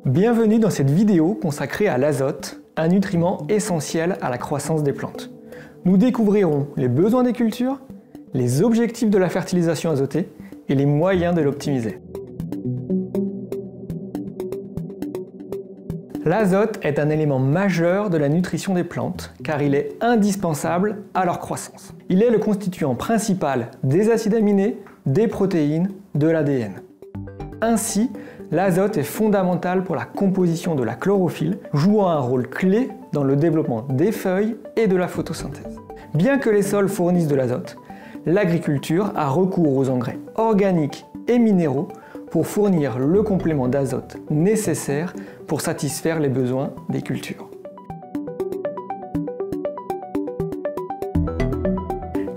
Bienvenue dans cette vidéo consacrée à l'azote, un nutriment essentiel à la croissance des plantes. Nous découvrirons les besoins des cultures, les objectifs de la fertilisation azotée et les moyens de l'optimiser. L'azote est un élément majeur de la nutrition des plantes car il est indispensable à leur croissance. Il est le constituant principal des acides aminés, des protéines, de l'ADN. Ainsi, l'azote est fondamental pour la composition de la chlorophylle, jouant un rôle clé dans le développement des feuilles et de la photosynthèse. Bien que les sols fournissent de l'azote, l'agriculture a recours aux engrais organiques et minéraux pour fournir le complément d'azote nécessaire pour satisfaire les besoins des cultures.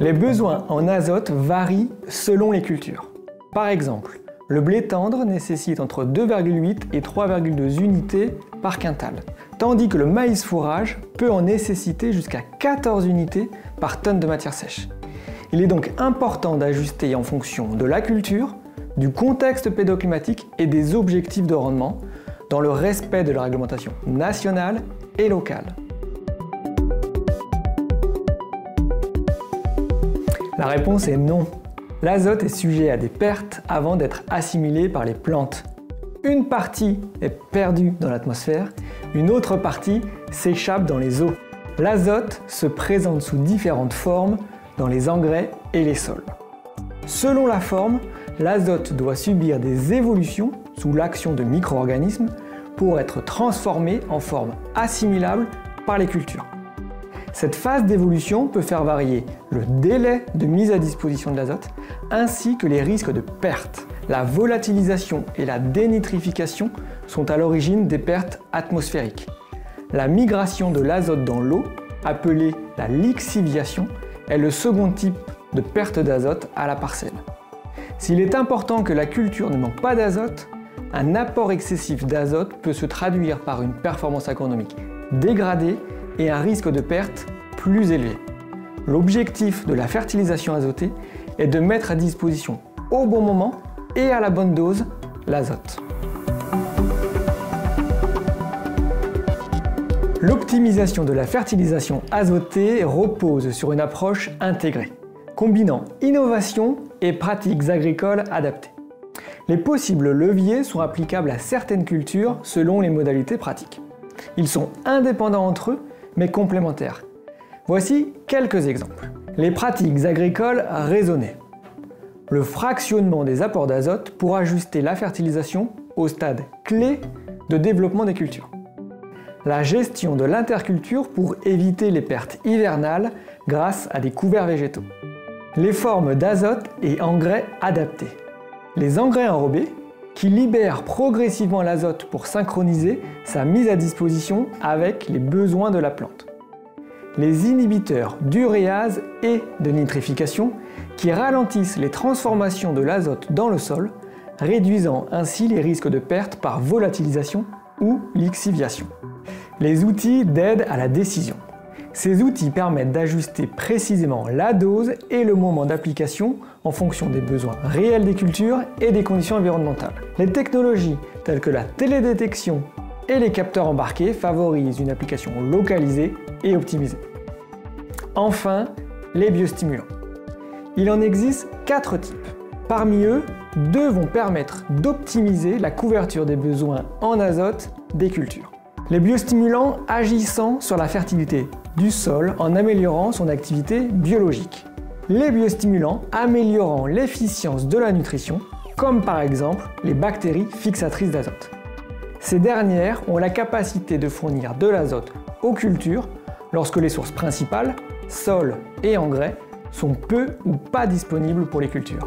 Les besoins en azote varient selon les cultures. Par exemple, le blé tendre nécessite entre 2,8 et 3,2 unités par quintal, tandis que le maïs fourrage peut en nécessiter jusqu'à 14 unités par tonne de matière sèche. Il est donc important d'ajuster en fonction de la culture, du contexte pédoclimatique et des objectifs de rendement, dans le respect de la réglementation nationale et locale. La réponse est non. L'azote est sujet à des pertes avant d'être assimilé par les plantes. Une partie est perdue dans l'atmosphère, une autre partie s'échappe dans les eaux. L'azote se présente sous différentes formes dans les engrais et les sols. Selon la forme, l'azote doit subir des évolutions sous l'action de micro-organismes pour être transformé en forme assimilable par les cultures. Cette phase d'évolution peut faire varier le délai de mise à disposition de l'azote ainsi que les risques de perte. La volatilisation et la dénitrification sont à l'origine des pertes atmosphériques. La migration de l'azote dans l'eau, appelée la lixiviation, est le second type de perte d'azote à la parcelle. S'il est important que la culture ne manque pas d'azote, un apport excessif d'azote peut se traduire par une performance agronomique dégradée et un risque de perte plus élevé. L'objectif de la fertilisation azotée est de mettre à disposition au bon moment et à la bonne dose l'azote. L'optimisation de la fertilisation azotée repose sur une approche intégrée, combinant innovation et pratiques agricoles adaptées. Les possibles leviers sont applicables à certaines cultures selon les modalités pratiques. Ils sont indépendants entre eux, mais complémentaires. Voici quelques exemples. Les pratiques agricoles raisonnées. Le fractionnement des apports d'azote pour ajuster la fertilisation au stade clé de développement des cultures. La gestion de l'interculture pour éviter les pertes hivernales grâce à des couverts végétaux. Les formes d'azote et engrais adaptés. Les engrais enrobés qui libèrent progressivement l'azote pour synchroniser sa mise à disposition avec les besoins de la plante. Les inhibiteurs d'uréase et de nitrification qui ralentissent les transformations de l'azote dans le sol, réduisant ainsi les risques de perte par volatilisation ou lixiviation. Les outils d'aide à la décision. Ces outils permettent d'ajuster précisément la dose et le moment d'application en fonction des besoins réels des cultures et des conditions environnementales. Les technologies telles que la télédétection et les capteurs embarqués favorisent une application localisée et optimisée. Enfin, les biostimulants. Il en existe 4 types. Parmi eux, 2 vont permettre d'optimiser la couverture des besoins en azote des cultures. Les biostimulants agissant sur la fertilité du sol en améliorant son activité biologique. Les biostimulants améliorant l'efficience de la nutrition, comme par exemple les bactéries fixatrices d'azote. Ces dernières ont la capacité de fournir de l'azote aux cultures lorsque les sources principales, sol et engrais, sont peu ou pas disponibles pour les cultures.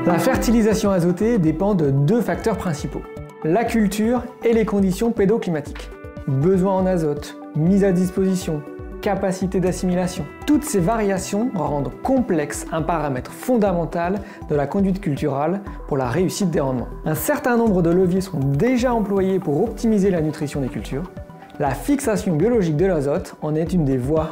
La fertilisation azotée dépend de 2 facteurs principaux, la culture et les conditions pédoclimatiques. Besoin en azote, mise à disposition, capacité d'assimilation. Toutes ces variations rendent complexe un paramètre fondamental de la conduite culturale pour la réussite des rendements. Un certain nombre de leviers sont déjà employés pour optimiser la nutrition des cultures. La fixation biologique de l'azote en est une des voies